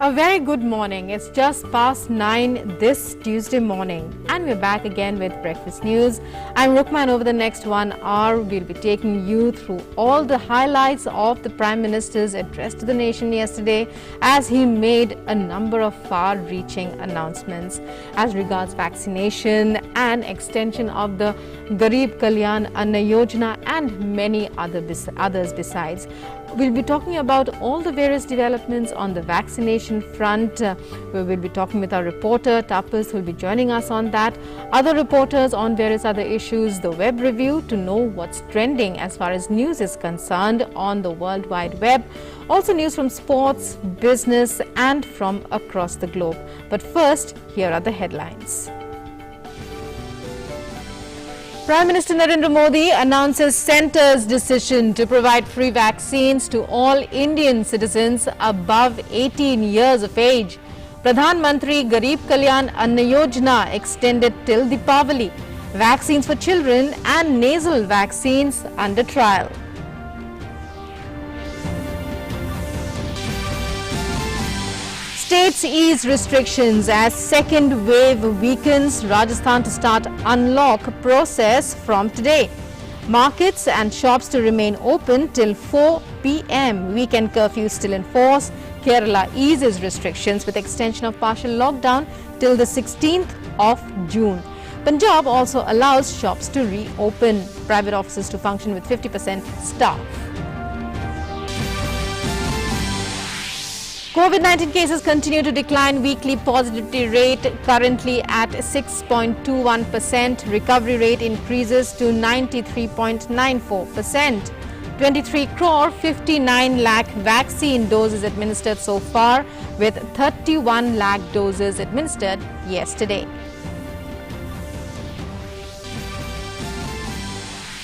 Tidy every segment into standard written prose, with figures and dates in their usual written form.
A very good morning. It's just past 9 this Tuesday morning and we're back again with Breakfast News. I'm Rukma and over the next 1 hour we'll be taking you through all the highlights of the Prime Minister's address to the nation yesterday as he made a number of far-reaching announcements as regards vaccination and extension of the Garib Kalyan Anna Yojana and many others besides. We'll be talking about all the various developments on the vaccination front. We will be talking with our reporter Tapas, who will be joining us on that. Other reporters on various other issues, the web review to know what's trending as far as news is concerned on the World Wide Web. Also news from sports, business and from across the globe. But first, here are the headlines. Prime Minister Narendra Modi announces Centre's decision to provide free vaccines to all Indian citizens above 18 years of age. Pradhan Mantri Garib Kalyan Anna Yojana extended till Deepavali. Vaccines for children and nasal vaccines under trial. States ease restrictions as second wave weakens. Rajasthan to start unlock process from today. Markets and shops to remain open till 4 p.m. Weekend curfew still in force. Kerala eases restrictions with extension of partial lockdown till the 16th of June. Punjab also allows shops to reopen. Private offices to function with 50% staff. COVID-19 cases continue to decline. Weekly positivity rate currently at 6.21%. Recovery rate increases to 93.94%. 23 crore 59 lakh vaccine doses administered so far, with 31 lakh doses administered yesterday.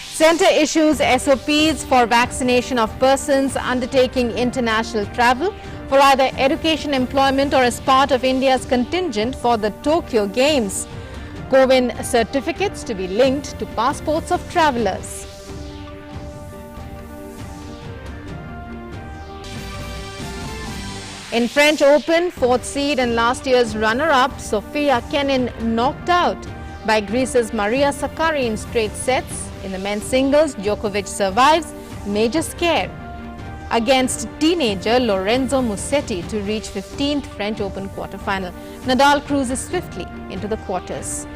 Centre issues SOPs for vaccination of persons undertaking international travel for either education, employment or as part of India's contingent for the Tokyo Games. COVID certificates to be linked to passports of travellers. In French Open, 4th seed and last year's runner-up Sofia Kenin knocked out by Greece's Maria Sakkari in straight sets. In the men's singles, Djokovic survives major scare against teenager Lorenzo Musetti to reach 15th French Open quarterfinal. Nadal cruises swiftly into the quarters.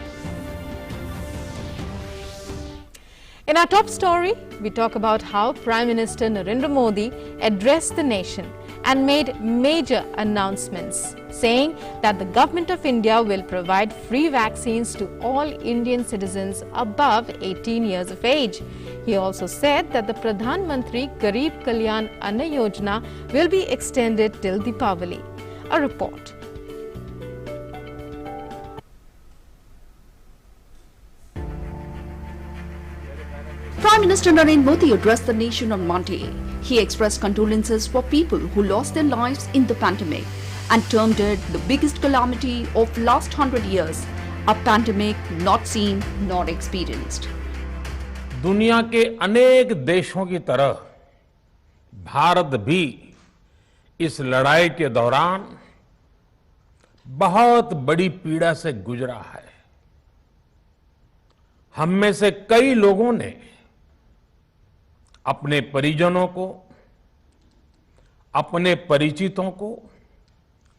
In our top story, we talk about how Prime Minister Narendra Modi addressed the nation and made major announcements, saying that the Government of India will provide free vaccines to all Indian citizens above 18 years of age. He also said that the Pradhan Mantri Garib Kalyan Anna Yojana will be extended till Deepavali. A report. Prime Minister Narendra Modi addressed the nation on Monday. He expressed condolences for people who lost their lives in the pandemic and termed it the biggest calamity of last 100 years, a pandemic not seen nor experienced. दुनिया के अनेक देशों की तरह भारत भी इस लड़ाई के दौरान बहुत बड़ी पीड़ा से गुजरा है। हम में से कई लोगों ने अपने परिजनों को, अपने परिचितों को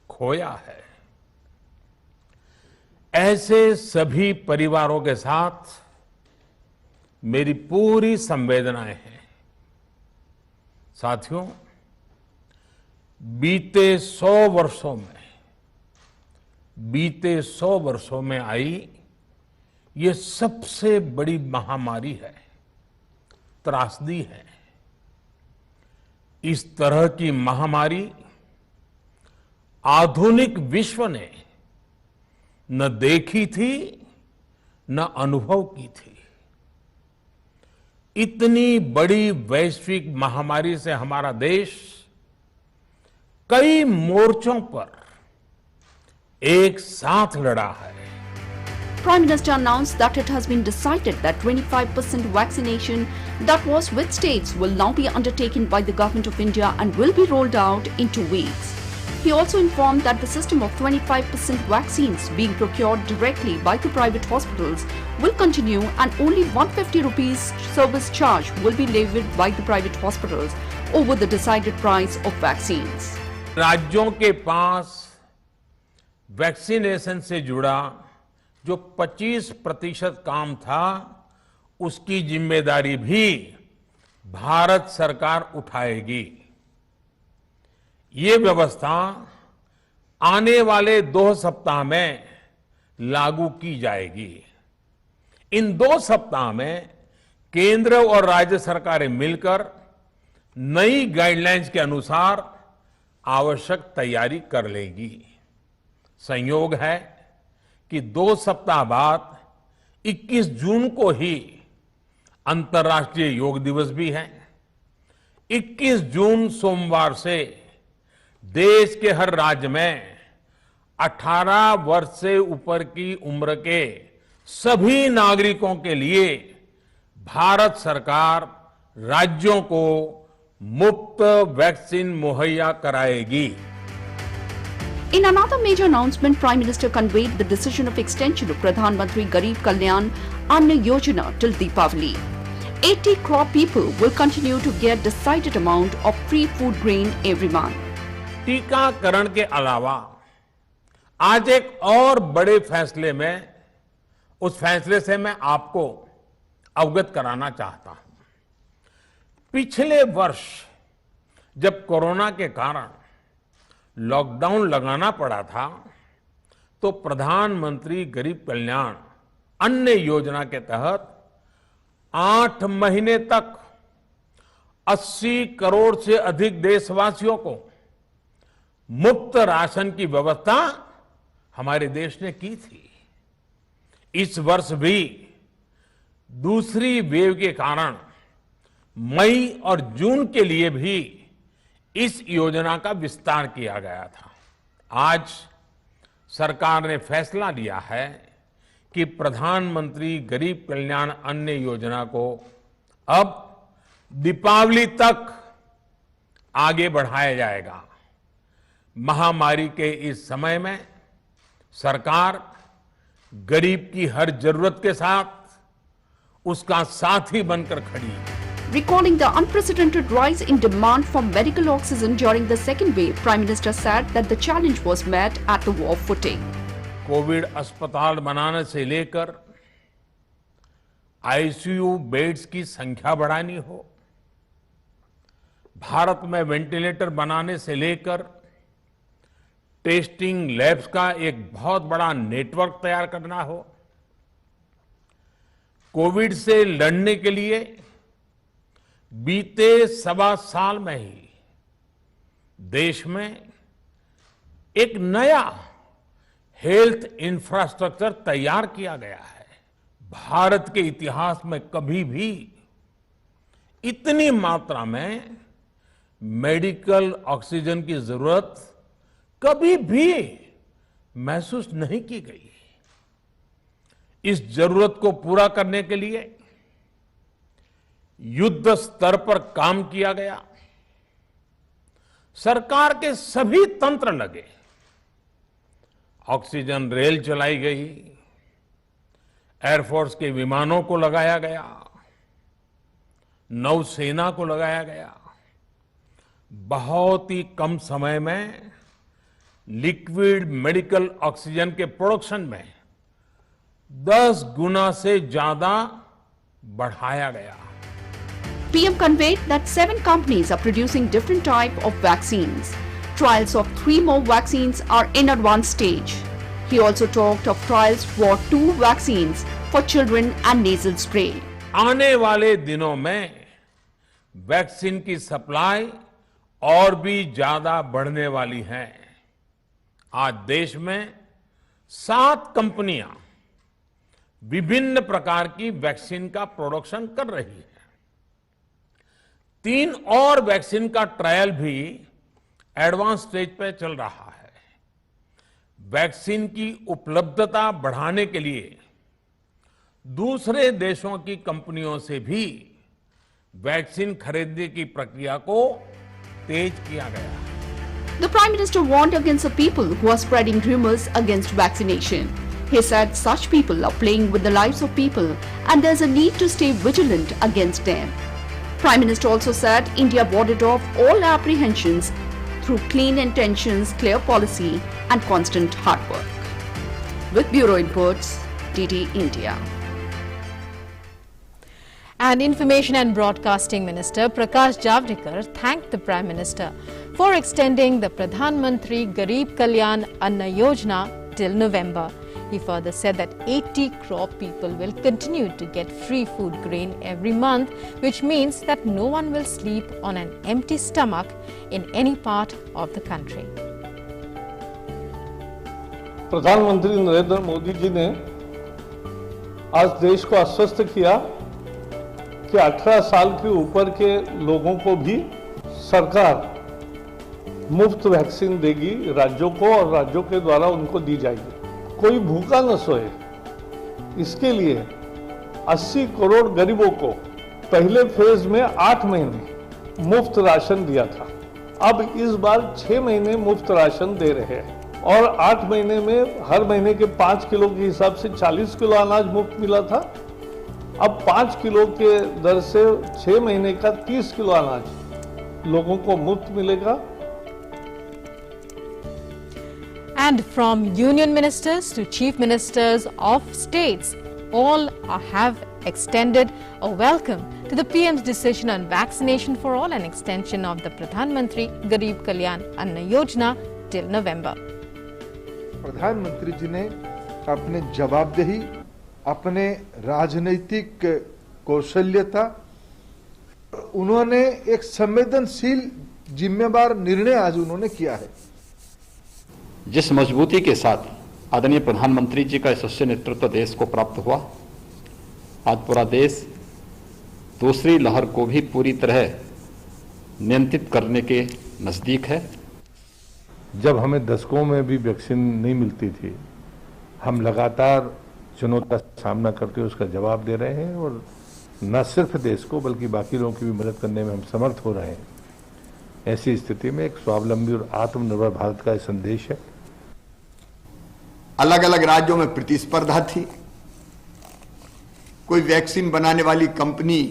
खोया है। ऐसे सभी परिवारों के साथ मेरी पूरी संवेदनाएं हैं। साथियों, बीते 100 वर्षों में आई ये सबसे बड़ी महामारी है, त्रासदी है। इस तरह की महामारी आधुनिक विश्व ने न देखी थी न अनुभव की थी। इतनी बड़ी वैश्विक महामारी से हमारा देश कई मोर्चों पर एक साथ लड़ा है। Prime Minister announced that it has been decided that 25% vaccination that was with states will now be undertaken by the Government of India and will be rolled out in 2 weeks. He also informed that the system of 25% vaccines being procured directly by the private hospitals will continue and only 150 rupees service charge will be levied by the private hospitals over the decided price of vaccines. राज्यों के पास vaccination से जुड़ा जो 25% काम था, उसकी जिम्मेदारी भी भारत सरकार उठाएगी। ये व्यवस्था आने वाले 2 सप्ताह में लागू की जाएगी। इन 2 सप्ताह में केंद्र और राज्य सरकारें मिलकर नई गाइडलाइंस के अनुसार आवश्यक तैयारी कर लेगी। संयोग है कि 2 सप्ताह बाद 21 जून को ही अंतर्राष्ट्रीय योग दिवस भी है। 21 जून सोमवार से देश के हर राज्य में 18 वर्ष से ऊपर की उम्र के सभी नागरिकों के लिए भारत सरकार राज्यों को मुफ्त वैक्सीन मुहैया कराएगी। In another major announcement, Prime Minister conveyed the decision of extension of Pradhan Mantri Garib Kalyan Anna Yojana till Deepavali. 80 crore people will continue to get decided amount of free food grain every month. टीकाकरण के अलावा आज एक और बड़े फैसले में, उस फैसले से मैं आपको अवगत कराना चाहता हूं। पिछले वर्ष जब कोरोना के कारण लॉकडाउन लगाना पड़ा था, तो प्रधानमंत्री गरीब कल्याण अन्न योजना के तहत 8 महीने तक 80 करोड़ से अधिक देशवासियों को मुफ्त राशन की व्यवस्था हमारे देश ने की थी। इस वर्ष भी दूसरी वेव के कारण मई और जून के लिए भी इस योजना का विस्तार किया गया था। आज सरकार ने फैसला लिया है कि प्रधानमंत्री गरीब कल्याण अन्न योजना को अब दीपावली तक आगे बढ़ाया जाएगा। महामारी के इस समय में सरकार गरीब की हर जरूरत के साथ उसका साथी बनकर खड़ी है। Recalling the unprecedented rise in demand for medical oxygen during the second wave, Prime Minister said that the challenge was met at the war footing. Covid अस्पताल बनाने से लेकर आईसीयू बेड्स की संख्या बढ़ानी हो, भारत में वेंटिलेटर बनाने से लेकर टेस्टिंग लैब्स का एक बहुत बड़ा नेटवर्क तैयार करना हो, कोविड से लड़ने के लिए बीते 1.25 साल में ही देश में एक नया हेल्थ इंफ्रास्ट्रक्चर तैयार किया गया है। भारत के इतिहास में कभी भी इतनी मात्रा में मेडिकल ऑक्सीजन की जरूरत कभी भी महसूस नहीं की गई। इस जरूरत को पूरा करने के लिए युद्ध स्तर पर काम किया गया। सरकार के सभी तंत्र लगे। ऑक्सीजन रेल चलाई गई, एयरफोर्स के विमानों को लगाया गया, नौसेना को लगाया गया। बहुत ही कम समय में लिक्विड मेडिकल ऑक्सीजन के प्रोडक्शन में 10 गुना से ज्यादा बढ़ाया गया। PM conveyed that 7 companies are producing different type of vaccines. Trials of 3 more vaccines are in advanced stage. He also talked of trials for 2 vaccines for children and nasal spray. आने वाले दिनों में vaccine की supply और भी ज्यादा बढ़ने वाली है। आज देश में 7 कंपनियां विभिन्न प्रकार की वैक्सीन का प्रोडक्शन कर रही है। 3 और वैक्सीन का ट्रायल भी एडवांस स्टेज पे चल रहा है। वैक्सीन की उपलब्धता बढ़ाने के लिए दूसरे देशों की कंपनियों से भी वैक्सीन खरीदने की प्रक्रिया को तेज किया गया है। The Prime Minister warned against the people who are spreading rumors against vaccination. He said such people are playing with the lives of people and there's a need to stay vigilant against them. Prime Minister also said India warded off all apprehensions through clean intentions, clear policy and constant hard work. With Bureau Reports, DD India. And Information and Broadcasting Minister Prakash Javadekar thanked the Prime Minister for extending the Pradhan Mantri Garib Kalyan Anna Yojana till November. He further said that 80 crore people will continue to get free food grain every month, which means that no one will sleep on an empty stomach in any part of the country. प्रधानमंत्री नरेंद्र मोदी जी ने आज देश को आश्वस्त किया कि 18 साल के ऊपर के लोगों को भी सरकार मुफ्त वैक्सीन देगी राज्यों को और राज्यों के द्वारा उनको दी जाएगी। कोई भूखा न सोए, इसके लिए 80 करोड़ गरीबों को पहले फेज में 8 महीने मुफ्त राशन दिया था। अब इस बार 6 महीने मुफ्त राशन दे रहे हैं और 8 महीने में हर महीने के 5 किलो के हिसाब से 40 किलो अनाज मुफ्त मिला था। अब 5 किलो के दर से 6 महीने का 30 किलो अनाज लोगों को मुफ्त मिलेगा। And from union ministers to chief ministers of states, all have extended a welcome to the PM's decision on vaccination for all and extension of the Pradhan Mantri Garib Kalyan Anna Yojana till November. प्रधानमंत्री जी ने अपने जवाबदेही, अपने राजनीतिक कौशल्यता, उन्होंने एक संवेदनशील जिम्मेदार निर्णय आज उन्होंने किया है। जिस मजबूती के साथ आदरणीय प्रधानमंत्री जी का यशस्वी नेतृत्व देश को प्राप्त हुआ, आज पूरा देश दूसरी लहर को भी पूरी तरह नियंत्रित करने के नजदीक है। जब हमें दशकों में भी वैक्सीन नहीं मिलती थी, हम लगातार चुनौती का सामना करके उसका जवाब दे रहे हैं और न सिर्फ देश को बल्कि बाकी लोगों की भी मदद करने में हम समर्थ हो रहे हैं। ऐसी स्थिति में एक स्वावलंबी और आत्मनिर्भर भारत का संदेश है। अलग अलग राज्यों में प्रतिस्पर्धा थी। कोई वैक्सीन बनाने वाली कंपनी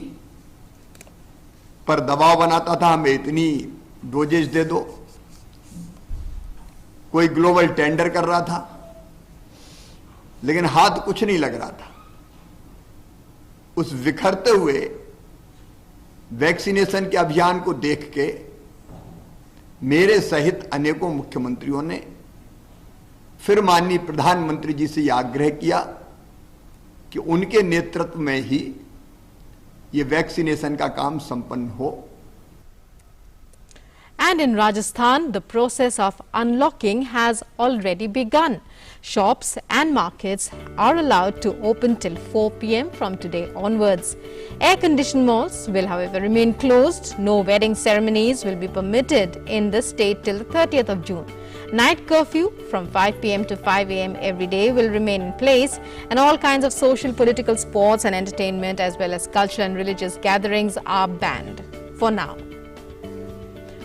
पर दबाव बनाता था, हमें इतनी डोजेज दे दो। कोई ग्लोबल टेंडर कर रहा था, लेकिन हाथ कुछ नहीं लग रहा था। उस विखरते हुए वैक्सीनेशन के अभियान को देख के मेरे सहित अनेकों मुख्यमंत्रियों ने फिर माननीय प्रधानमंत्री जी से यह आग्रह किया कि उनके नेतृत्व में ही ये वैक्सीनेशन का काम संपन्न हो। And in Rajasthan, the process of unlocking has already begun. Shops and markets are allowed to open till 4 p.m. from today onwards. Air-conditioned malls will, however, remain closed. No wedding ceremonies will be permitted in the state till the 30th of June. Night curfew from 5 p.m. to 5 a.m. every day will remain in place, and all kinds of social, political, sports and entertainment as well as cultural and religious gatherings are banned for now.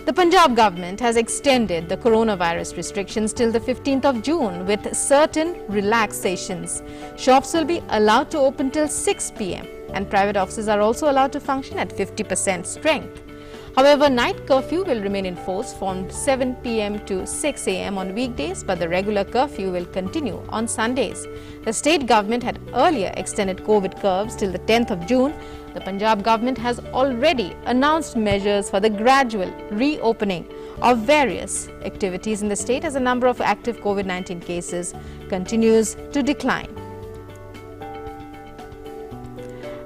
The Punjab government has extended the coronavirus restrictions till the 15th of June with certain relaxations. Shops will be allowed to open till 6 p.m. and private offices are also allowed to function at 50% strength. However, night curfew will remain in force from 7 p.m. to 6 a.m. on weekdays, but the regular curfew will continue on Sundays. The state government had earlier extended COVID curves till the 10th of June. The Punjab government has already announced measures for the gradual reopening of various activities in the state as the number of active COVID-19 cases continues to decline.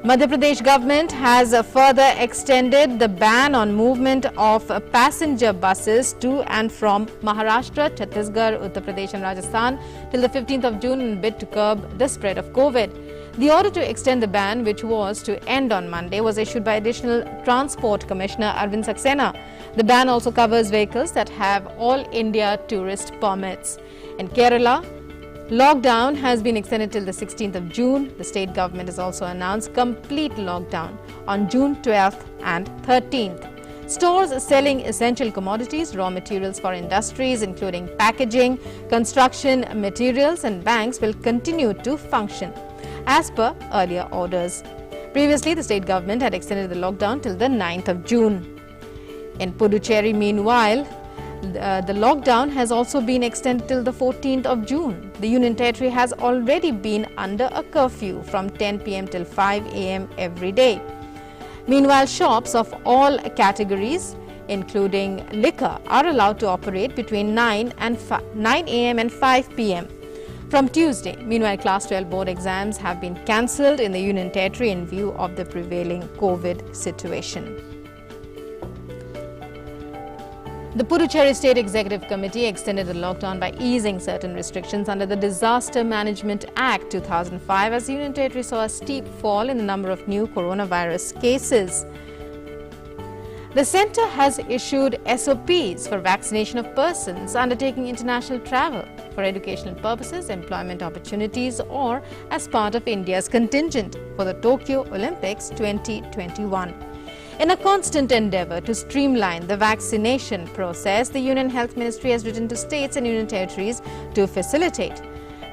Madhya Pradesh government has further extended the ban on movement of passenger buses to and from Maharashtra, Chhattisgarh, Uttar Pradesh and Rajasthan till the 15th of June in a bid to curb the spread of COVID. The order to extend the ban, which was to end on Monday, was issued by Additional Transport Commissioner Arvind Saxena. The ban also covers vehicles that have all India tourist permits. In Kerala, lockdown has been extended till the 16th of June. The state government has also announced complete lockdown on June 12th and 13th. Stores selling essential commodities, raw materials for industries including packaging, construction materials and banks will continue to function as per earlier orders. Previously, the state government had extended the lockdown till the 9th of June. In Puducherry, meanwhile, the lockdown has also been extended till the 14th of June. The Union Territory has already been under a curfew from 10 p.m. till 5 a.m. every day. Meanwhile, shops of all categories, including liquor, are allowed to operate between 9 a.m. and 5 p.m. from Tuesday. Meanwhile, Class 12 board exams have been cancelled in the Union Territory in view of the prevailing COVID situation. The Puducherry State Executive Committee extended the lockdown by easing certain restrictions under the Disaster Management Act 2005 as the Union Territory saw a steep fall in the number of new coronavirus cases. The centre has issued SOPs for vaccination of persons undertaking international travel for educational purposes, employment opportunities or as part of India's contingent for the Tokyo Olympics 2021. In a constant endeavour to streamline the vaccination process, the Union Health Ministry has written to states and union territories to facilitate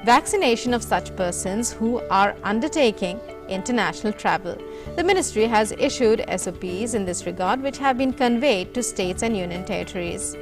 vaccination of such persons who are undertaking international travel. The ministry has issued SOPs in this regard which have been conveyed to states and union territories.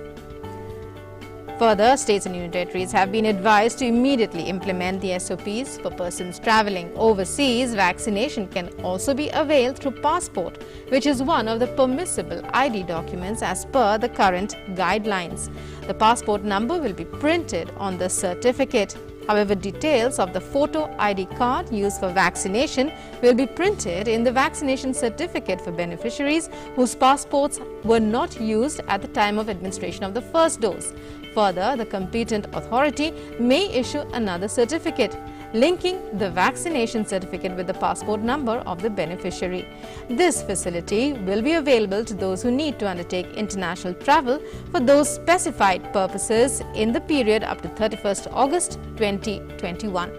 Further, states and union territories have been advised to immediately implement the SOPs for persons travelling overseas. Vaccination can also be availed through passport, which is one of the permissible ID documents as per the current guidelines. The passport number will be printed on the certificate. However, details of the photo ID card used for vaccination will be printed in the vaccination certificate for beneficiaries whose passports were not used at the time of administration of the first dose. Further, the competent authority may issue another certificate linking the vaccination certificate with the passport number of the beneficiary. This facility will be available to those who need to undertake international travel for those specified purposes in the period up to 31st August 2021.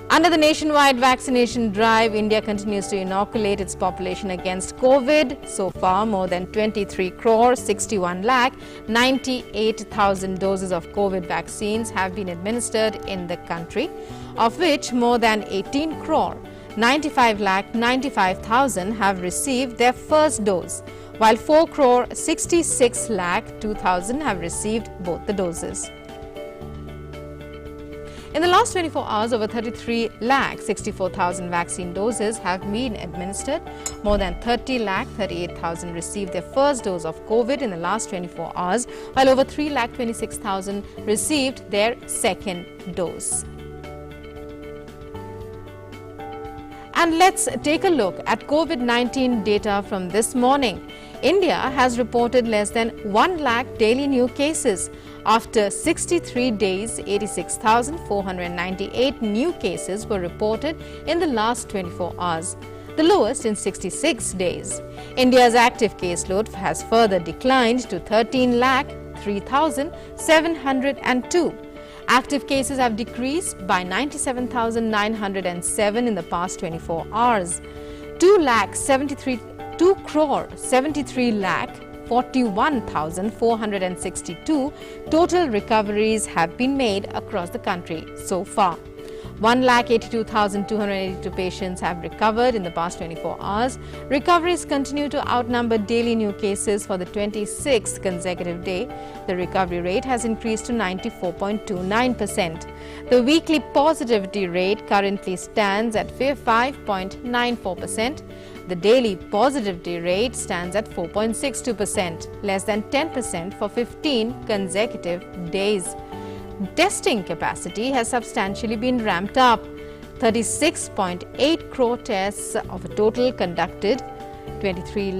Under the nationwide vaccination drive, India continues to inoculate its population against COVID. So far, more than 23 crore 61 lakh 98,000 doses of COVID vaccines have been administered in the country, of which more than 18 crore 95 lakh 95,000 have received their first dose, while 4 crore 66 lakh 2,000 have received both the doses. In the last 24 hours, over 33 lakh 64,000 vaccine doses have been administered. More than 30 lakh 38,000 received their first dose of COVID in the last 24 hours, while over 3 lakh 26,000 received their second dose. And let's take a look at COVID-19 data from this morning. India has reported less than 1 lakh daily new cases. After 63 days, 86,498 new cases were reported in the last 24 hours, the lowest in 66 days. India's active caseload has further declined to 13 lakh 3,702. Active cases have decreased by 97,907 in the past 24 hours. 2 crore 73 lakh 41,462 total recoveries have been made across the country so far. 1,82,282 patients have recovered in the past 24 hours. Recoveries continue to outnumber daily new cases for the 26th consecutive day. The recovery rate has increased to 94.29%. The weekly positivity rate currently stands at 5.94%. The daily positivity rate stands at 4.62%, less than 10% for 15 consecutive days. Testing capacity has substantially been ramped up. 36.8 crore tests of a total conducted, 23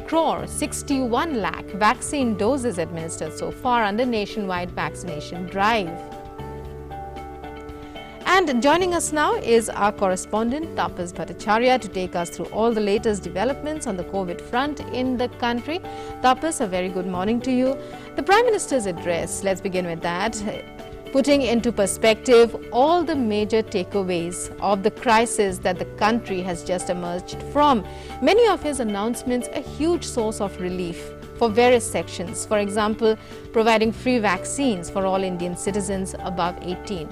crore 61 lakh vaccine doses administered so far under nationwide vaccination drive. And joining us now is our correspondent Tapas Bhattacharya to take us through all the latest developments on the COVID front in the country. Tapas, a very good morning to you. The Prime Minister's address, let's begin with that. putting into perspective all the major takeaways of the crisis that the country has just emerged from. Many of his announcements a huge source of relief for various sections. For example, providing free vaccines for all Indian citizens above 18.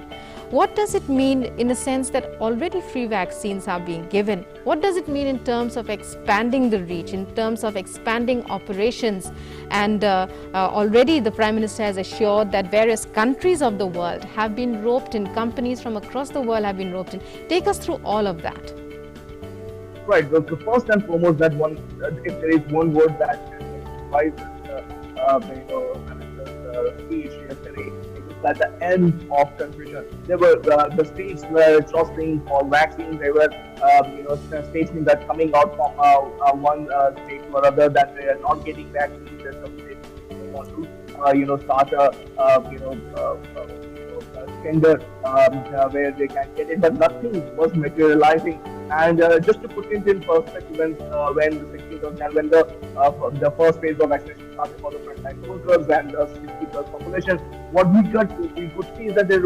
What does it mean in a sense that already free vaccines are being given? What does it mean in terms of expanding the reach, in terms of expanding operations? And already the Prime Minister has assured that various countries of the world have been roped in, companies from across the world have been roped in. Take us through all of that. Right. Well, first and foremost, that one, if there is one word that describes speech yesterday, at the end of confusion. There were the states were trusting for vaccines. There were statements that coming out from one state or other that they are not getting vaccines. There's some states want to start a tender where they can get it, but nothing was materializing. And just to put it in perspective, when the 16th of January, when the first phase of vaccination started for the frontline workers and the 60+ population, what we could see is that there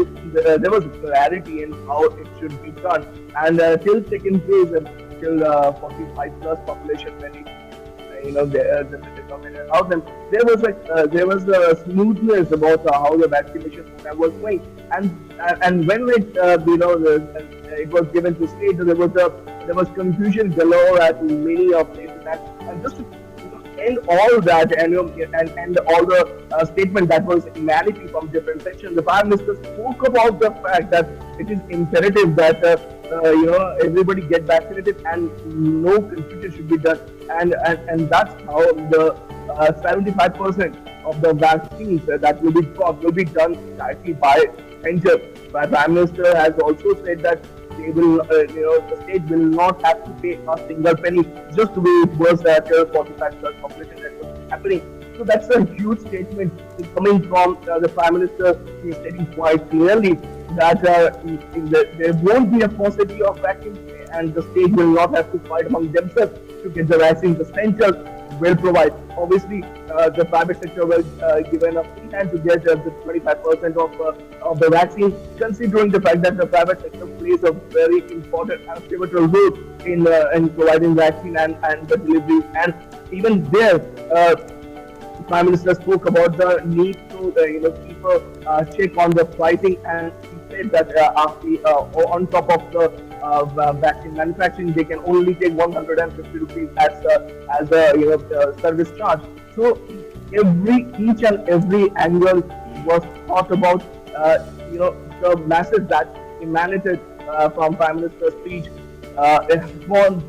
was clarity in how it should be done. And till second phase, till 45+ population, when the government allowed them, there was a smoothness about how the vaccination program was going. And when it was given to state, there was confusion galore at many of places, and just to end all that and all the statement that was emanating from different sections, the Prime Minister spoke about the fact that it is imperative that everybody get vaccinated and no confusion should be done, and that's how the 75% of the vaccines that will be done directly by center. The Prime Minister has also said that they will, the state will not have to pay a single penny, just the way it was at 45+ population that was happening. So that's a huge statement coming from the Prime Minister. He is stating quite clearly that there won't be a paucity of vaccines and the state will not have to fight among themselves to get the vaccines. The center will provide. Obviously, the private sector will given a free hand to get the 25% of the vaccine, considering the fact that the private sector plays a very important and pivotal role in providing vaccine and the delivery. And even there, Prime Minister spoke about the need to keep a check on the pricing, and he said that on top of the vaccine manufacturing, they can only take 150 rupees as a service charge. So each and every angle was thought about. The message that emanated from Prime Minister's speech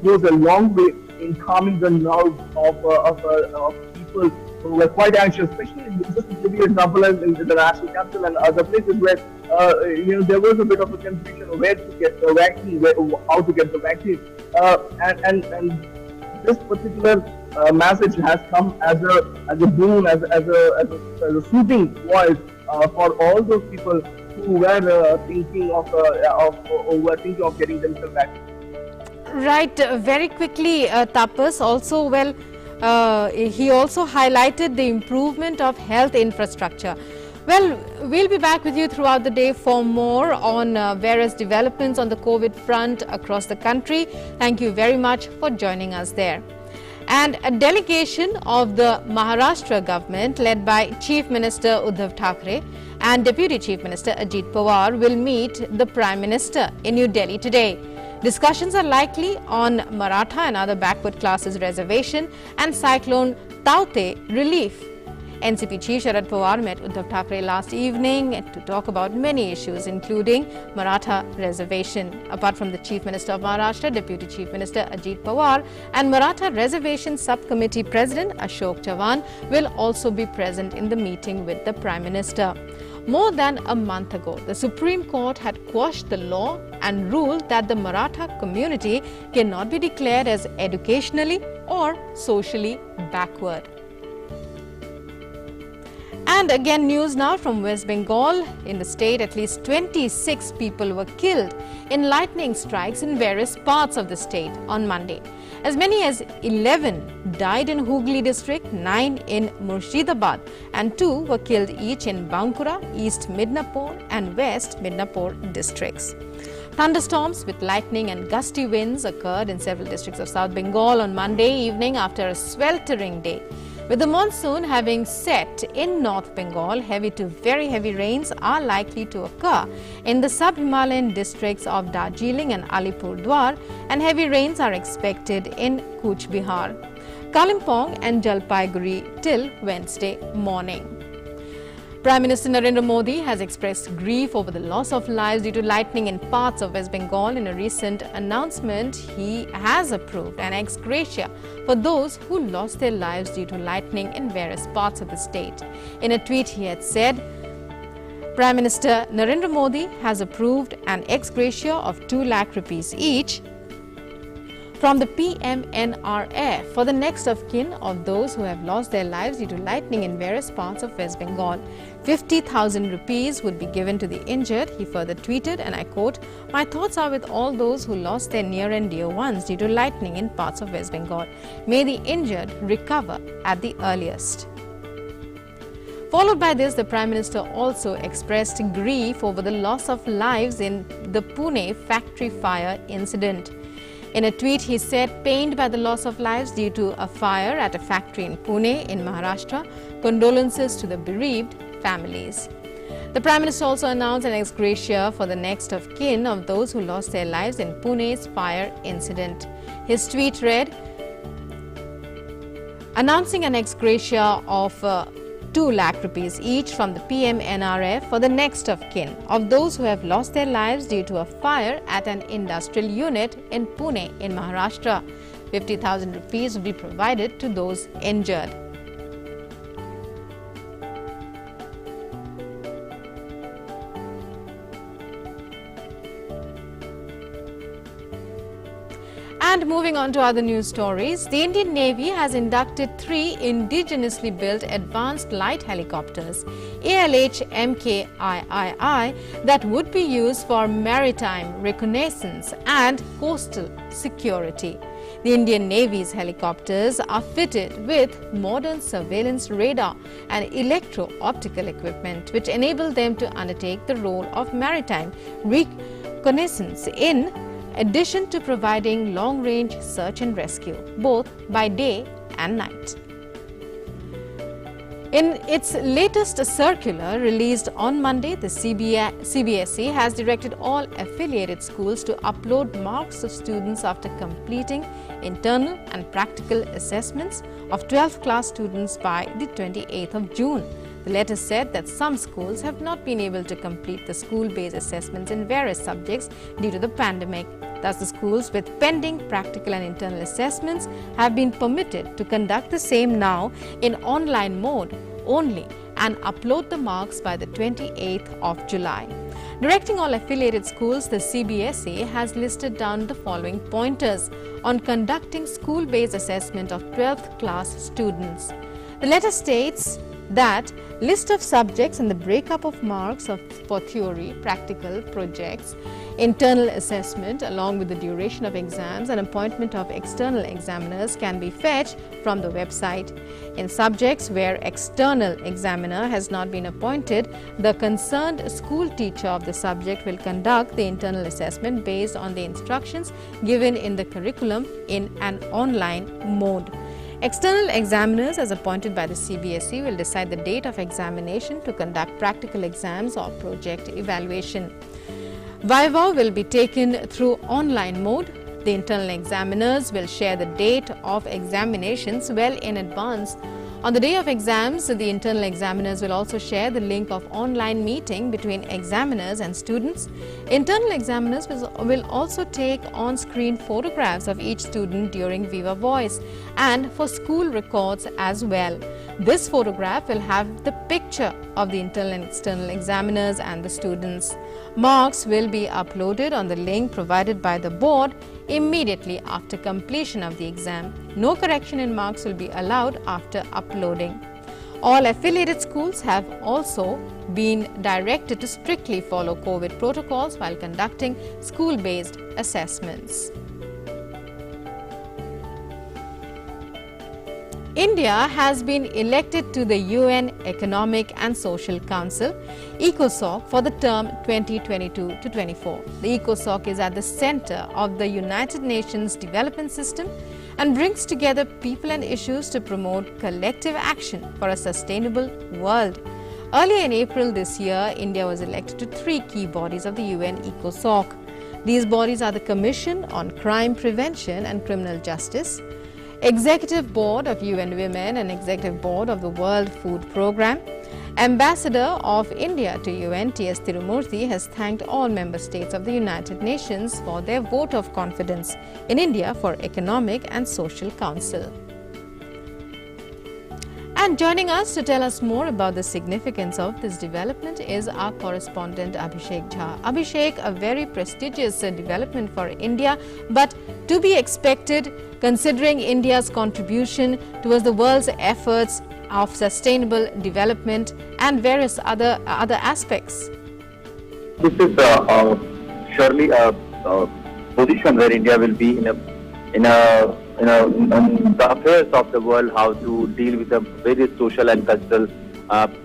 goes a long way in calming the nerves of people who were quite anxious, especially just to give you an example in the national capital and other places where there was a bit of a confusion where to get the vaccine, how to get the vaccine, and this particular message has come as a boon, as a soothing voice for all those people who were thinking of getting themselves vaccinated. Right, very quickly, Tapas, also, he also highlighted the improvement of health infrastructure. Well, we'll be back with you throughout the day for more on various developments on the COVID front across the country. Thank you very much for joining us there. And a delegation of the Maharashtra government led by Chief Minister Uddhav Thackeray and Deputy Chief Minister Ajit Pawar will meet the Prime Minister in New Delhi today. Discussions are likely on Maratha and other backward classes reservation and cyclone Taute relief. NCP Chief Sharad Pawar met Uddhav Thackeray last evening to talk about many issues, including Maratha reservation. Apart from the Chief Minister of Maharashtra, Deputy Chief Minister Ajit Pawar and Maratha Reservation Subcommittee President Ashok Chavan will also be present in the meeting with the Prime Minister. More than a month ago, the Supreme Court had quashed the law and ruled that the Maratha community cannot be declared as educationally or socially backward. And again, news now from West Bengal. In the state, at least 26 people were killed in lightning strikes in various parts of the state on Monday. As many as 11 died in Hooghly district, 9 in Murshidabad, and 2 were killed each in Bankura, East Midnapore and West Midnapore districts. Thunderstorms with lightning and gusty winds occurred in several districts of South Bengal on Monday evening after a sweltering day. With the monsoon having set in North Bengal, heavy to very heavy rains are likely to occur in the sub-Himalayan districts of Darjeeling and Alipurduar, and heavy rains are expected in Cooch Behar, Kalimpong and Jalpaiguri till Wednesday morning. Prime Minister Narendra Modi has expressed grief over the loss of lives due to lightning in parts of West Bengal. In a recent announcement, he has approved an ex gratia for those who lost their lives due to lightning in various parts of the state. In a tweet, he had said, Prime Minister Narendra Modi has approved an ex gratia of 2 lakh rupees each from the PMNRF for the next of kin of those who have lost their lives due to lightning in various parts of West Bengal. 50,000 rupees would be given to the injured. He further tweeted, and I quote, "My thoughts are with all those who lost their near and dear ones due to lightning in parts of West Bengal. May the injured recover at the earliest." Followed by this, the Prime Minister also expressed grief over the loss of lives in the Pune factory fire incident. In a tweet, he said, pained by the loss of lives due to a fire at a factory in Pune in Maharashtra, condolences to the bereaved families. The Prime Minister also announced an ex gratia for the next of kin of those who lost their lives in Pune's fire incident. His tweet read, announcing an ex gratia of 2 lakh rupees each from the PMNRF for the next of kin of those who have lost their lives due to a fire at an industrial unit in Pune in Maharashtra. 50,000 rupees will be provided to those injured. And moving on to other news stories, the Indian Navy has inducted 3 indigenously built advanced light helicopters, ALH MKIII, that would be used for maritime reconnaissance and coastal security. The Indian Navy's helicopters are fitted with modern surveillance radar and electro-optical equipment, which enable them to undertake the role of maritime reconnaissance in addition to providing long-range search and rescue, both by day and night. In its latest circular released on Monday, the CBSE has directed all affiliated schools to upload marks of students after completing internal and practical assessments of 12th class students by the 28th of June. The letter said that some schools have not been able to complete the school-based assessments in various subjects due to the pandemic. Thus, the schools with pending practical and internal assessments have been permitted to conduct the same now in online mode only and upload the marks by the 28th of July. Directing all affiliated schools, the CBSE has listed down the following pointers on conducting school-based assessment of 12th class students. The letter states that list of subjects and the breakup of marks for theory, practical, projects, internal assessment along with the duration of exams and appointment of external examiners can be fetched from the website. In subjects where external examiner has not been appointed, the concerned school teacher of the subject will conduct the internal assessment based on the instructions given in the curriculum in an online mode. External examiners as appointed by the CBSE will decide the date of examination to conduct practical exams or project evaluation. Viva will be taken through online mode. The internal examiners will share the date of examinations well in advance. On the day of exams, the internal examiners will also share the link of online meeting between examiners and students. Internal examiners will also take on-screen photographs of each student during Viva Voice and for school records as well. This photograph will have the picture of the internal and external examiners and the students. Marks will be uploaded on the link provided by the board immediately after completion of the exam. No correction in marks will be allowed after uploading. All affiliated schools have also been directed to strictly follow COVID protocols while conducting school-based assessments. India has been elected to the UN Economic and Social Council, ECOSOC, for the term 2022 to 24. The ECOSOC is at the center of the United Nations development system and brings together people and issues to promote collective action for a sustainable world. Earlier in April this year, India was elected to 3 key bodies of the UN ECOSOC. These bodies are the Commission on Crime Prevention and Criminal Justice, Executive Board of UN Women and Executive Board of the World Food Programme. Ambassador of India to UN, T.S. Tirumurthy, has thanked all member states of the United Nations for their vote of confidence in India for Economic and Social Council. And joining us to tell us more about the significance of this development is our correspondent Abhishek Jha. Abhishek, a very prestigious development for India, but to be expected considering India's contribution towards the world's efforts of sustainable development and various other aspects. This is surely a position where India will be in the affairs of the world, how to deal with the various social and cultural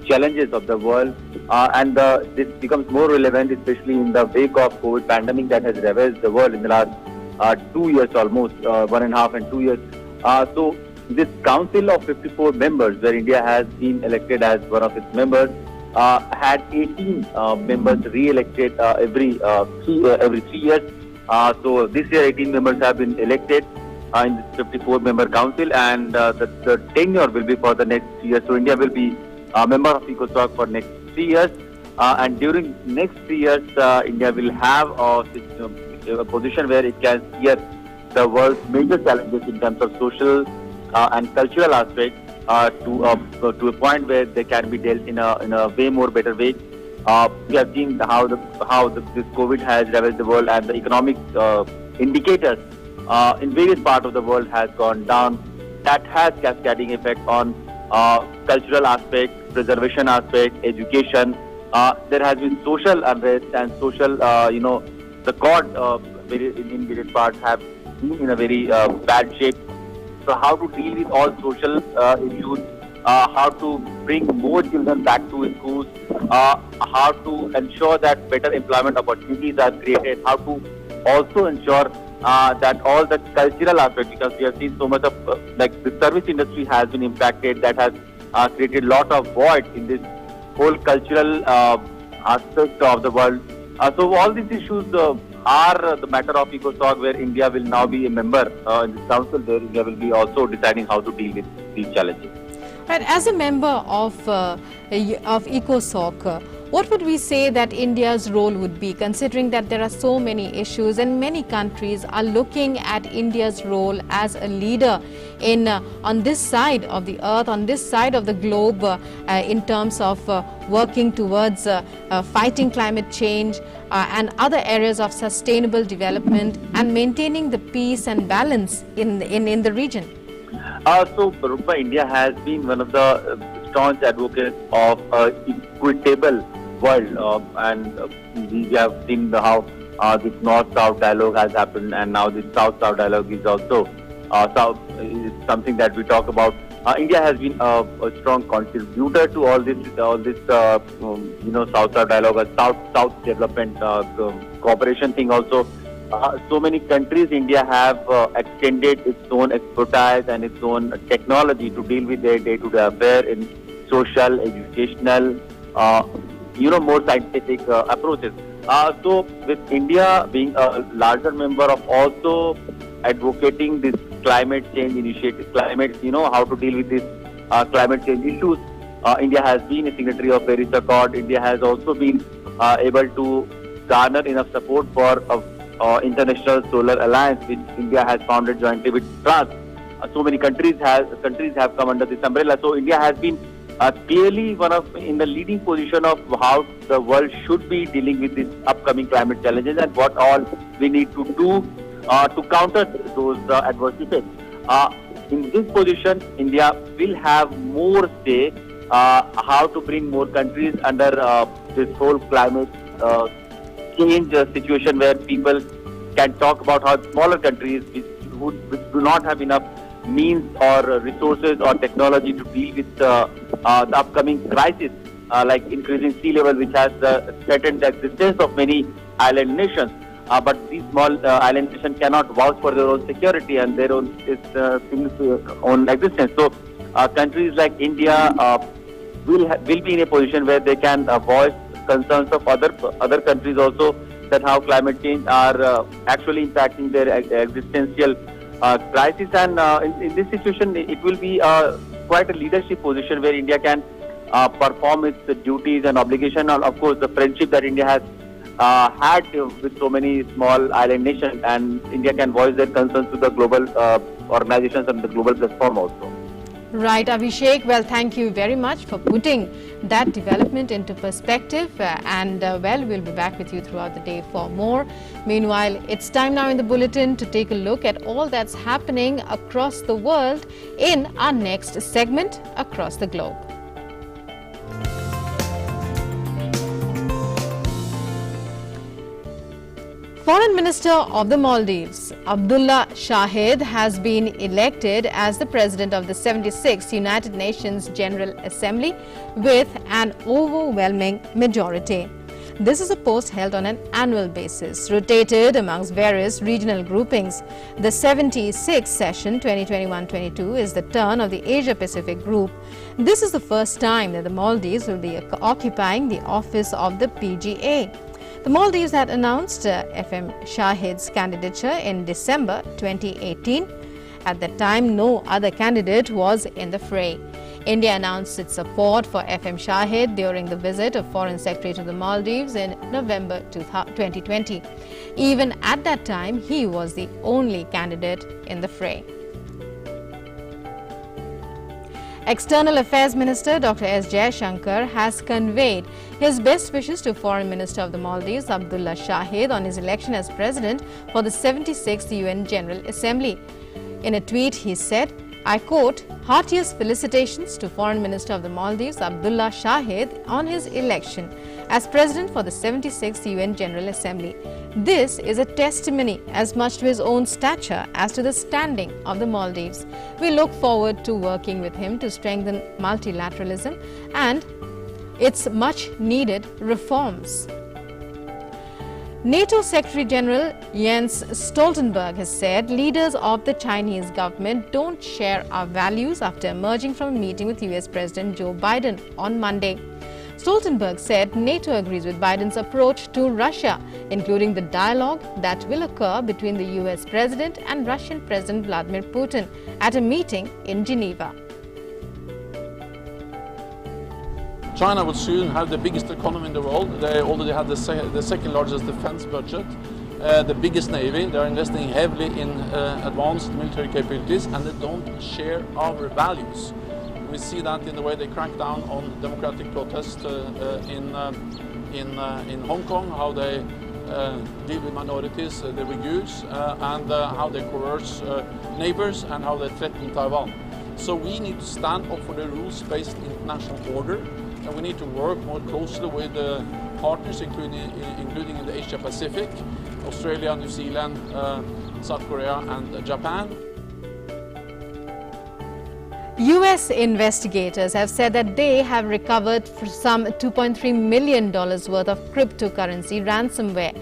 challenges of the world, and this becomes more relevant, especially in the wake of COVID pandemic that has ravaged the world in the last 2 years, almost 1.5 and 2 years. So this council of 54 members, where India has been elected as one of its members, had 18 members re-elected every 3 years. So this year 18 members have been elected in this 54-member council, and the tenure will be for the next 3 years. So India will be a member of ECOSOC for next 3 years, and during next 3 years, India will have a position where it can steer the world's major challenges in terms of social and cultural aspects to a point where they can be dealt in a way more better way. We have seen how this COVID has ravaged the world, and the economic indicators in various parts of the world has gone down. That has cascading effect on cultural aspect, preservation aspect, education. There has been social unrest and social, the court in various parts have been in a very bad shape. So how to deal with all social issues, how to bring more children back to schools, how to ensure that better employment opportunities are created, how to also ensure that all the cultural aspects, because we have seen so much of the service industry has been impacted, that has created a lot of void in this whole cultural aspect of the world. So all these issues are the matter of ECOSOC, where India will now be a member in this council, where India will be also deciding how to deal with these challenges. Right, as a member of ECOSOC, what would we say that India's role would be, considering that there are so many issues and many countries are looking at India's role as a leader in on this side of the earth, on this side of the globe, in terms of working towards fighting climate change and other areas of sustainable development and maintaining the peace and balance in the region? So, Rupa, India has been one of the staunch advocates of equitable world, and we have seen how this North-South dialogue has happened, and now this South-South dialogue is also is something that we talk about. India has been a strong contributor to all this South-South dialogue, South-South development cooperation thing also. So many countries, India have extended its own expertise and its own technology to deal with their day-to-day affair in social, educational, more scientific approaches. So with India being a larger member of also advocating this climate change initiative, how to deal with this climate change issues, India has been a signatory of Paris Accord. India has also been able to garner enough support for International Solar Alliance, which India has founded jointly with France. So many countries have come under this umbrella. So India has been clearly in the leading position of how the world should be dealing with these upcoming climate challenges and what all we need to do to counter those adverse effects. In this position, India will have more say how to bring more countries under this whole climate change situation, where people can talk about how smaller countries which do not have enough means or resources or technology to deal with the upcoming crisis, like increasing sea level, which has threatened the existence of many island nations. But these small island nations cannot vouch for their own security and their own own existence. So countries like India will be in a position where they can voice concerns of other countries also, that how climate change are actually impacting their existential crisis. And in this situation, it will be quite a leadership position where India can perform its duties and obligation, and of course the friendship that India has had with so many small island nations, and India can voice their concerns to the global organizations and the global platform also. Right, Abhishek. Well, thank you very much for putting that development into perspective. Well, we'll be back with you throughout the day for more. Meanwhile, it's time now in the bulletin to take a look at all that's happening across the world in our next segment, Across the Globe. Foreign Minister of the Maldives, Abdullah Shahid, has been elected as the President of the 76th United Nations General Assembly with an overwhelming majority. This is a post held on an annual basis, rotated amongst various regional groupings. The 76th session 2021-22 is the turn of the Asia-Pacific group. This is the first time that the Maldives will be occupying the office of the PGA. The Maldives had announced FM Shahid's candidature in December 2018. At that time, no other candidate was in the fray. India announced its support for FM Shahid during the visit of Foreign Secretary to the Maldives in November 2020. Even at that time, he was the only candidate in the fray. External Affairs Minister Dr. S. Jaishankar has conveyed his best wishes to Foreign Minister of the Maldives, Abdullah Shahid, on his election as President for the 76th UN General Assembly. In a tweet, he said, I quote, "Heartiest felicitations to Foreign Minister of the Maldives, Abdullah Shahid, on his election as President for the 76th UN General Assembly. This is a testimony as much to his own stature as to the standing of the Maldives. We look forward to working with him to strengthen multilateralism and its much needed reforms." NATO Secretary General Jens Stoltenberg has said leaders of the Chinese government don't share our values after emerging from a meeting with US President Joe Biden on Monday. Stoltenberg said NATO agrees with Biden's approach to Russia, including the dialogue that will occur between the US President and Russian President Vladimir Putin at a meeting in Geneva. China will soon have the biggest economy in the world. They already have the second largest defense budget, the biggest navy. They are investing heavily in advanced military capabilities, and they don't share our values. We see that in the way they crack down on democratic protests in Hong Kong, how they deal with minorities, the Uyghurs, and how they coerce neighbors, and how they threaten Taiwan. So we need to stand up for the rules-based international order, and we need to work more closely with partners, including in the Asia Pacific, Australia, New Zealand, South Korea, and Japan. US investigators have said that they have recovered some $2.3 million worth of cryptocurrency ransomware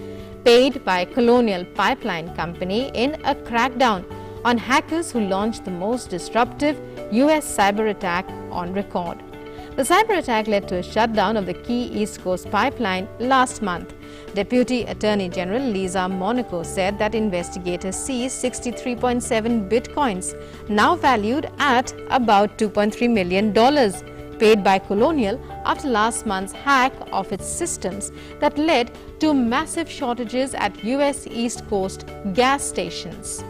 paid by Colonial Pipeline Company in a crackdown on hackers who launched the most disruptive US cyber attack on record. The cyber attack led to a shutdown of the key East Coast pipeline last month. Deputy Attorney General Lisa Monaco said that investigators seized 63.7 bitcoins, now valued at about $2.3 million, paid by Colonial after last month's hack of its systems that led to massive shortages at US East Coast gas stations.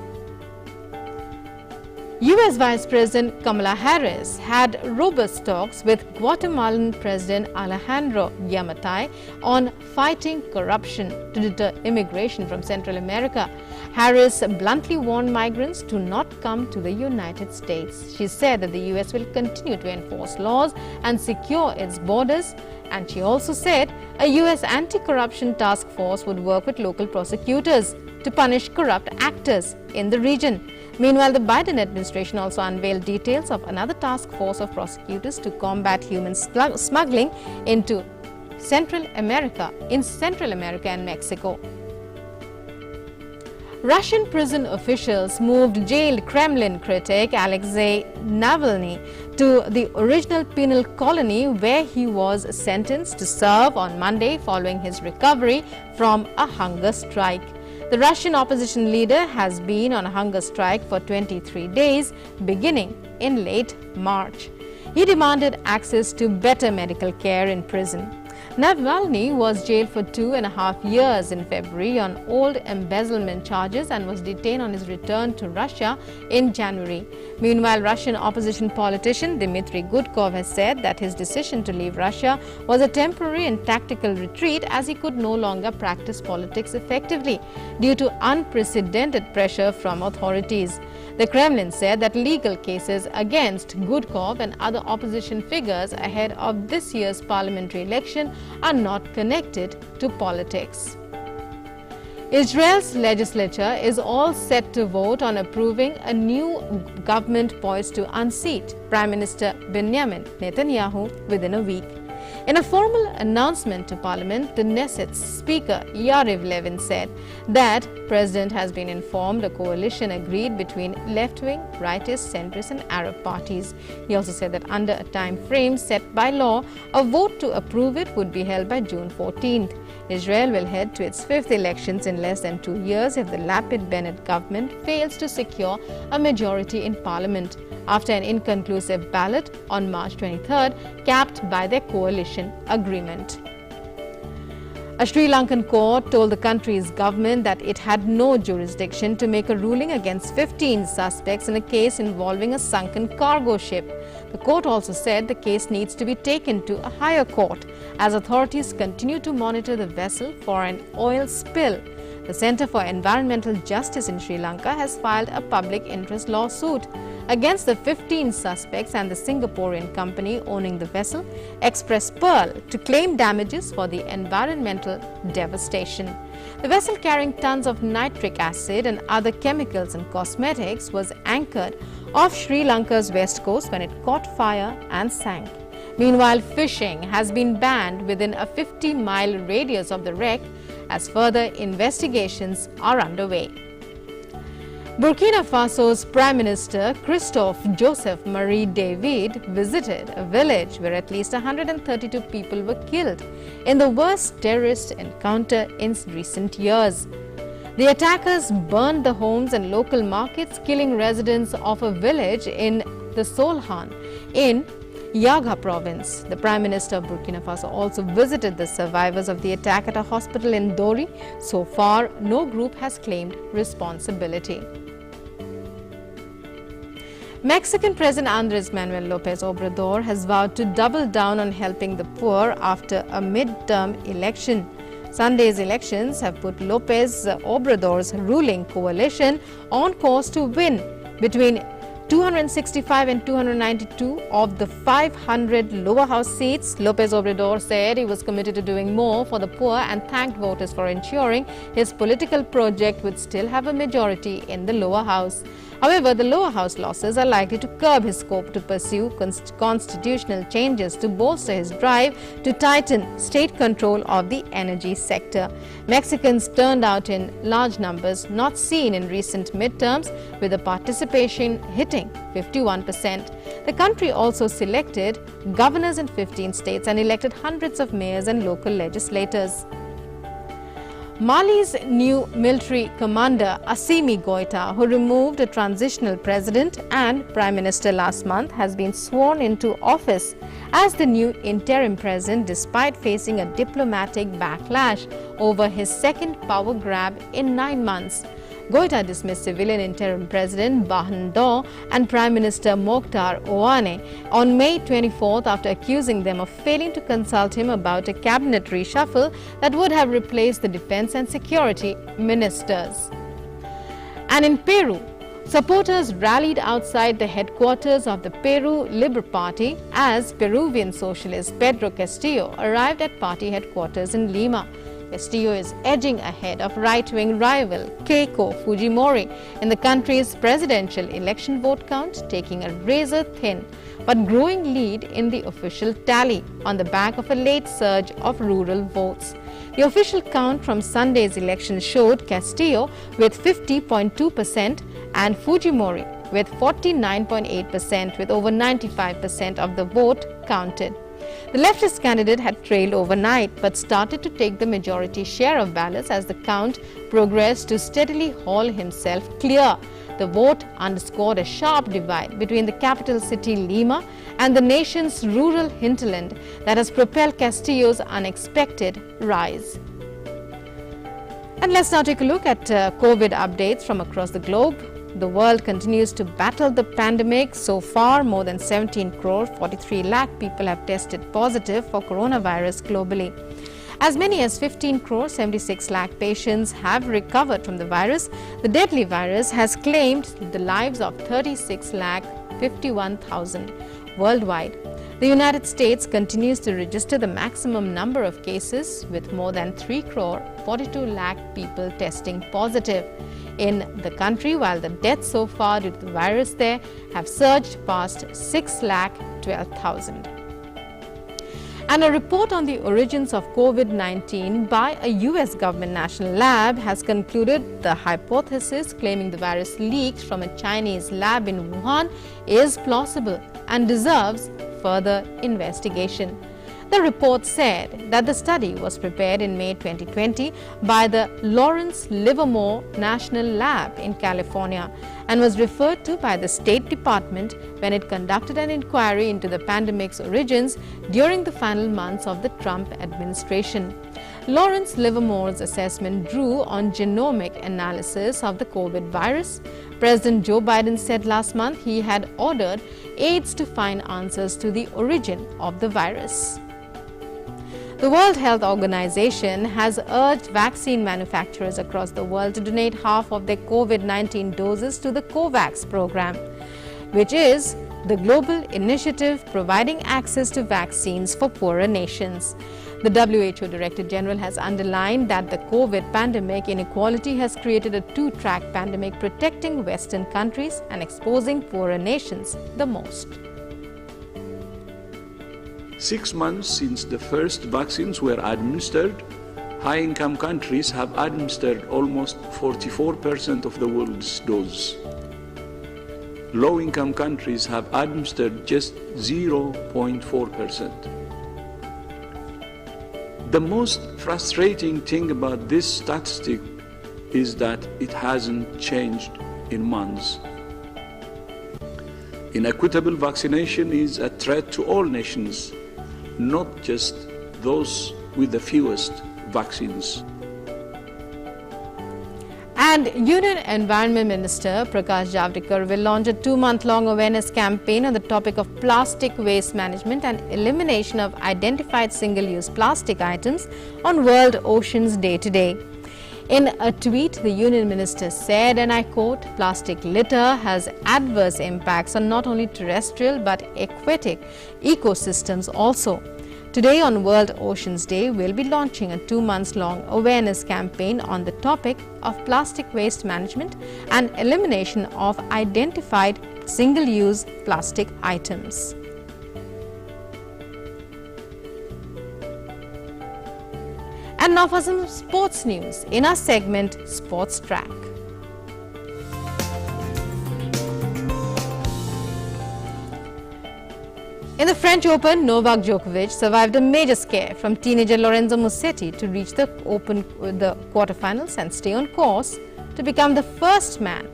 US Vice President Kamala Harris had robust talks with Guatemalan President Alejandro Yamatei on fighting corruption to deter immigration from Central America. Harris bluntly warned migrants to not come to the United States. She said that the US will continue to enforce laws and secure its borders, and she also said a US anti-corruption task force would work with local prosecutors to punish corrupt actors in the region. Meanwhile, the Biden administration also unveiled details of another task force of prosecutors to combat human smuggling into Central America and Mexico. Russian prison officials moved jailed Kremlin critic Alexei Navalny to the original penal colony where he was sentenced to serve on Monday following his recovery from a hunger strike. The Russian opposition leader has been on a hunger strike for 23 days, beginning in late March. He demanded access to better medical care in prison. Navalny was jailed for 2.5 years in February on old embezzlement charges and was detained on his return to Russia in January. Meanwhile, Russian opposition politician Dmitry Gudkov has said that his decision to leave Russia was a temporary and tactical retreat as he could no longer practice politics effectively due to unprecedented pressure from authorities. The Kremlin said that legal cases against Gudkov and other opposition figures ahead of this year's parliamentary election are not connected to politics. Israel's legislature is all set to vote on approving a new government poised to unseat Prime Minister Benjamin Netanyahu within a week. In a formal announcement to Parliament, the Knesset's Speaker Yariv Levin said that President has been informed a coalition agreed between left-wing, rightist, centrist and Arab parties. He also said that under a time frame set by law, a vote to approve it would be held by June 14th. Israel will head to its 5th elections in less than 2 years if the Lapid-Bennett government fails to secure a majority in Parliament after an inconclusive ballot on March 23rd, capped by their coalition agreement. A Sri Lankan court told the country's government that it had no jurisdiction to make a ruling against 15 suspects in a case involving a sunken cargo ship. The court also said the case needs to be taken to a higher court as authorities continue to monitor the vessel for an oil spill. The Centre for Environmental Justice in Sri Lanka has filed a public interest lawsuit against the 15 suspects and the Singaporean company owning the vessel, Express Pearl, to claim damages for the environmental devastation. The vessel carrying tons of nitric acid and other chemicals and cosmetics was anchored off Sri Lanka's west coast when it caught fire and sank. Meanwhile, fishing has been banned within a 50-mile radius of the wreck as further investigations are underway. Burkina Faso's Prime Minister Christophe Joseph Marie David visited a village where at least 132 people were killed in the worst terrorist encounter in recent years. The attackers burned the homes and local markets, killing residents of a village in the Solhan in Yaga province. The Prime Minister of Burkina Faso also visited the survivors of the attack at a hospital in Dori. So far, no group has claimed responsibility. Mexican President Andrés Manuel López Obrador has vowed to double down on helping the poor after a mid-term election. Sunday's elections have put López Obrador's ruling coalition on course to win between 265 and 292 of the 500 lower house seats. López Obrador said he was committed to doing more for the poor and thanked voters for ensuring his political project would still have a majority in the lower house. However, the lower house losses are likely to curb his scope to pursue constitutional changes to bolster his drive to tighten state control of the energy sector. Mexicans turned out in large numbers not seen in recent midterms, with the participation hitting 51%. The country also selected governors in 15 states and elected hundreds of mayors and local legislators. Mali's new military commander, Assimi Goïta, who removed a transitional president and prime minister last month, has been sworn into office as the new interim president despite facing a diplomatic backlash over his second power grab in 9 months. Goïta dismissed civilian interim president Bahan Daw and Prime Minister Mokhtar Ouane on May 24th after accusing them of failing to consult him about a cabinet reshuffle that would have replaced the defense and security ministers. And in Peru, supporters rallied outside the headquarters of the Peru Libre Party as Peruvian socialist Pedro Castillo arrived at party headquarters in Lima. Castillo is edging ahead of right-wing rival Keiko Fujimori in the country's presidential election vote count, taking a razor-thin but growing lead in the official tally on the back of a late surge of rural votes. The official count from Sunday's election showed Castillo with 50.2% and Fujimori with 49.8%, with over 95% of the vote counted. The leftist candidate had trailed overnight but started to take the majority share of ballots as the count progressed to steadily haul himself clear. The vote underscored a sharp divide between the capital city Lima and the nation's rural hinterland that has propelled Castillo's unexpected rise. And let's now take a look at COVID updates from across the globe. The world continues to battle the pandemic. So far, more than 17 crore 43 lakh people have tested positive for coronavirus globally. As many as 15 crore 76 lakh patients have recovered from the virus. The deadly virus has claimed the lives of 36 lakh 51,000 worldwide. The United States continues to register the maximum number of cases, with more than 3 crore 42 lakh people testing positive in the country, while the deaths so far due to the virus there have surged past 6 lakh 12,000. And a report on the origins of COVID-19 by a US government national lab has concluded the hypothesis claiming the virus leaked from a Chinese lab in Wuhan is plausible and deserves further investigation. The report said that the study was prepared in May 2020 by the Lawrence Livermore National Lab in California and was referred to by the State Department when it conducted an inquiry into the pandemic's origins during the final months of the Trump administration. Lawrence Livermore's assessment drew on genomic analysis of the COVID virus. President Joe Biden said last month he had ordered aides to find answers to the origin of the virus. The World Health Organization has urged vaccine manufacturers across the world to donate half of their COVID-19 doses to the COVAX program, which is the global initiative providing access to vaccines for poorer nations. The WHO Director General has underlined that the COVID pandemic inequality has created a two-track pandemic, protecting Western countries and exposing poorer nations the most. 6 months since the first vaccines were administered, high-income countries have administered almost 44% of the world's doses. Low-income countries have administered just 0.4%. The most frustrating thing about this statistic is that it hasn't changed in months. Inequitable vaccination is a threat to all nations, not just those with the fewest vaccines. And Union Environment Minister Prakash Javadekar will launch a 2-month-long awareness campaign on the topic of plastic waste management and elimination of identified single-use plastic items on World Oceans Day today. In a tweet, the Union Minister said, and I quote, "Plastic litter has adverse impacts on not only terrestrial but aquatic ecosystems also." Today on World Oceans Day, we'll be launching a 2-month-long awareness campaign on the topic of plastic waste management and elimination of identified single-use plastic items. And now for some sports news in our segment Sports Track. In the French Open, Novak Djokovic survived a major scare from teenager Lorenzo Musetti to reach the quarterfinals and stay on course to become the first man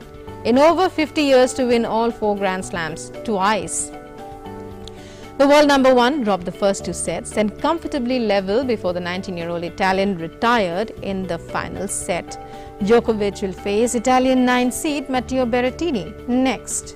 in over 50 years to win all 4 Grand Slams twice. The world number 1 dropped the first 2 sets and comfortably level before the 19-year-old Italian retired in the final set. Djokovic will face Italian 9 seed Matteo Berrettini next.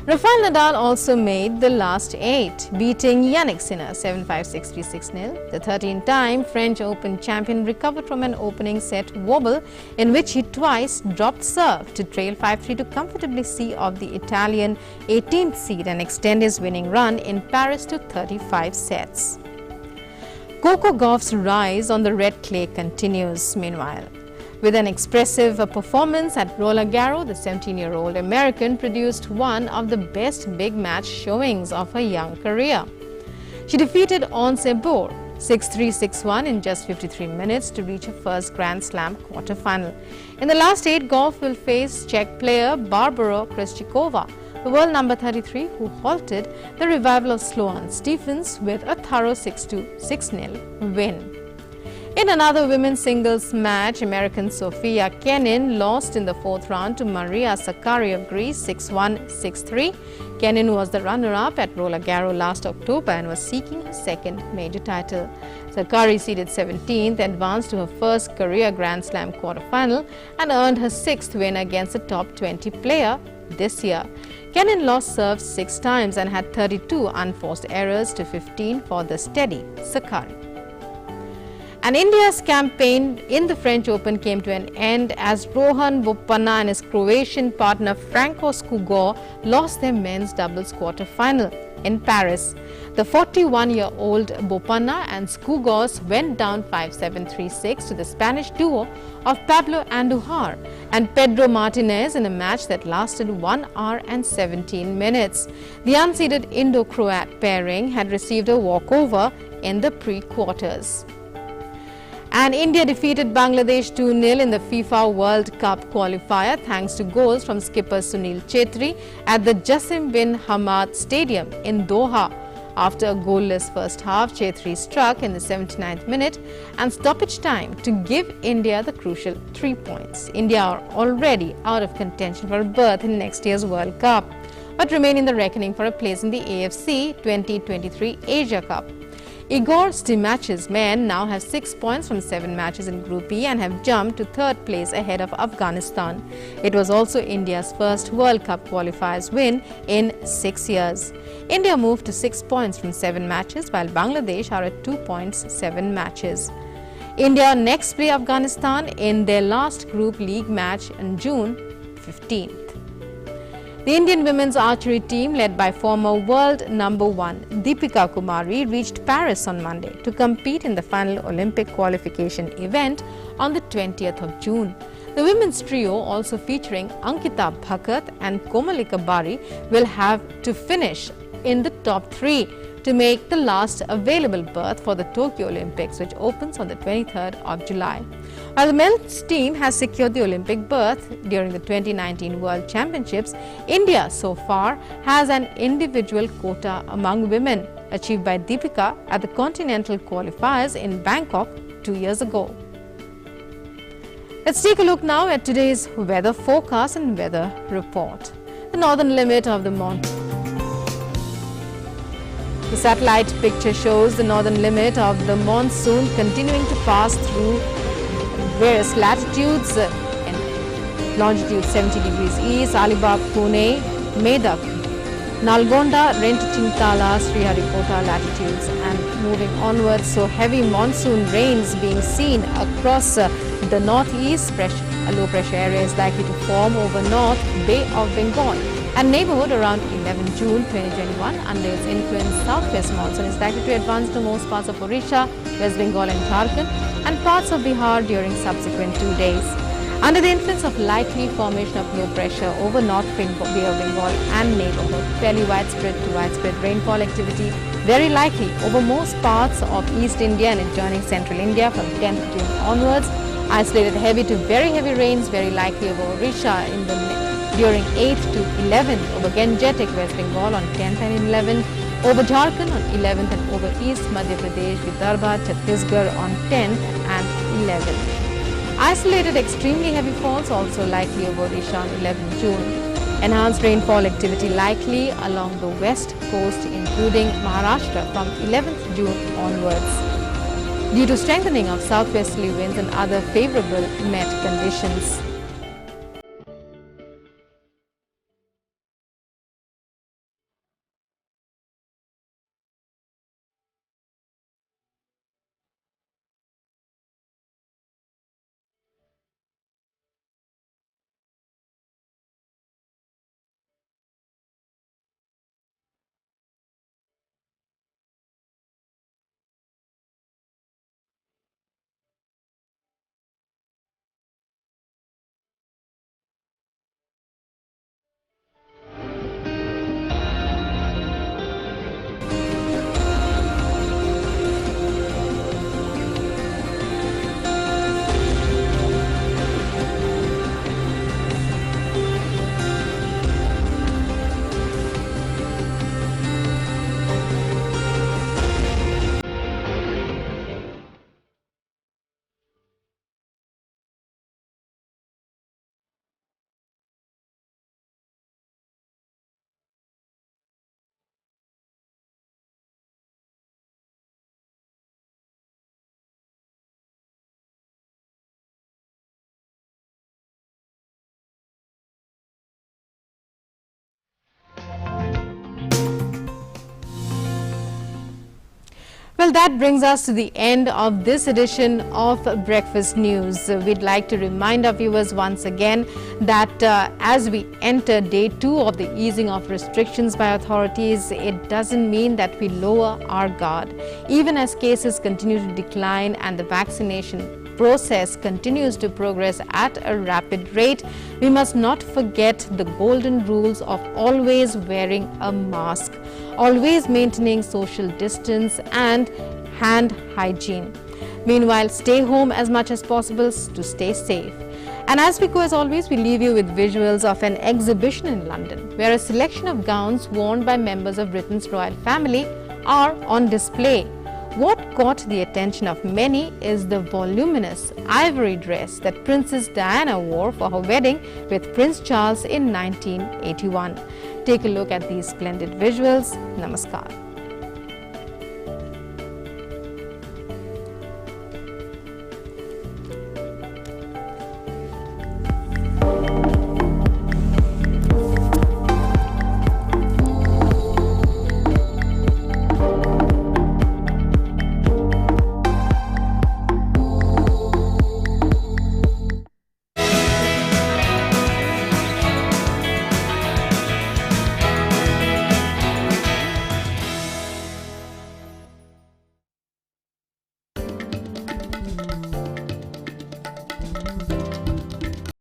Rafael Nadal also made the last 8, beating Yannick Sinner 7-5, 6-3, 6-0. The 13-time French Open champion recovered from an opening set wobble in which he twice dropped serve to trail 5-3 to comfortably see off the Italian 18th seed and extend his winning run in Paris to 35 sets. Coco Gauff's rise on the red clay continues meanwhile. With an expressive performance at Roland Garros, the 17-year-old American produced one of the best big match showings of her young career. She defeated Ons Jabeur 6-3, 6-1 in just 53 minutes to reach her first Grand Slam quarterfinal. In the last 8, Gauff will face Czech player Barbara Krejcikova, the world number 33, who halted the revival of Sloane Stephens with a thorough 6-2, 6-0 win. In another women's singles match, American Sofia Kenin lost in the 4th round to Maria Sakkari of Greece 6-1, 6-3. Kenin was the runner-up at Roland Garros last October and was seeking her second major title. Sakkari, seeded 17th, advanced to her first career Grand Slam quarterfinal and earned her 6th win against the top 20 player this year. Kenin lost serves 6 times and had 32 unforced errors to 15 for the steady Sakkari. And India's campaign in the French Open came to an end as Rohan Bopanna and his Croatian partner Franco Skugor lost their men's doubles quarter-final in Paris. The 41-year-old Bopanna and Skugors went down 5-7, 3-6 to the Spanish duo of Pablo Andujar and Pedro Martinez in a match that lasted 1 hour and 17 minutes. The unseeded Indo-Croat pairing had received a walkover in the pre-quarters. And India defeated Bangladesh 2-0 in the FIFA World Cup qualifier thanks to goals from skipper Sunil Chhetri at the Jassim bin Hamad Stadium in Doha. After a goalless first half, Chhetri struck in the 79th minute and stoppage time to give India the crucial 3 points. India are already out of contention for a berth in next year's World Cup, but remain in the reckoning for a place in the AFC 2023 Asia Cup. Igor Stimach's men now have 6 points from 7 matches in Group E and have jumped to 3rd place ahead of Afghanistan. It was also India's first World Cup qualifiers win in 6 years. India moved to 6 points from 7 matches, while Bangladesh are at 2 points, 7 matches. India next play Afghanistan in their last Group League match on June 15th. The Indian women's archery team, led by former world number 1 Deepika Kumari, reached Paris on Monday to compete in the final Olympic qualification event on the 20th of June. The women's trio, also featuring Ankita Bhakat and Komalika Bari, will have to finish in the top 3 to make the last available berth for the Tokyo Olympics, which opens on the 23rd of July. While the men's team has secured the Olympic berth during the 2019 World Championships, India so far has an individual quota among women, achieved by Deepika at the Continental Qualifiers in Bangkok 2 years ago. Let's take a look now at today's weather forecast and weather report. The northern limit of the monsoon. The satellite picture shows the northern limit of the monsoon continuing to pass through various latitudes in longitude 70 degrees east, Alibag, Pune, Medak, Nalgonda, Rentachintala, Sriharikota latitudes, and moving onwards. So heavy monsoon rains being seen across the northeast. A low pressure area is likely to form over North Bay of Bengal and neighborhood around 11 June 2021. Under its influence, southwest monsoon is likely to advance to most parts of Odisha, West Bengal and Jharkhand and parts of Bihar during subsequent 2 days. Under the influence of likely formation of low pressure over North Bay of Bengal and neighborhood, fairly widespread to widespread rainfall activity very likely over most parts of East India and adjoining Central India from 10th June onwards. Isolated heavy to very heavy rains very likely over Odisha during 8th to 11th, over Gangetic, West Bengal on 10th and 11th, over Jharkhand on 11th and over East Madhya Pradesh, Vidarbha, Chhattisgarh on 10th and 11th. Isolated extremely heavy falls also likely over Odisha on 11th June. Enhanced rainfall activity likely along the west coast including Maharashtra from 11th June onwards due to strengthening of southwesterly winds and other favorable Met conditions. Well, that brings us to the end of this edition of Breakfast News. We'd like to remind our viewers once again that as we enter day 2 of the easing of restrictions by authorities, it doesn't mean that we lower our guard. Even as cases continue to decline and the vaccination process continues to progress at a rapid rate, we must not forget the golden rules of always wearing a mask, always maintaining social distance and hand hygiene. Meanwhile, stay home as much as possible to stay safe. And as we go, as always, we leave you with visuals of an exhibition in London, where a selection of gowns worn by members of Britain's royal family are on display. What caught the attention of many is the voluminous ivory dress that Princess Diana wore for her wedding with Prince Charles in 1981. Take a look at these splendid visuals. Namaskar.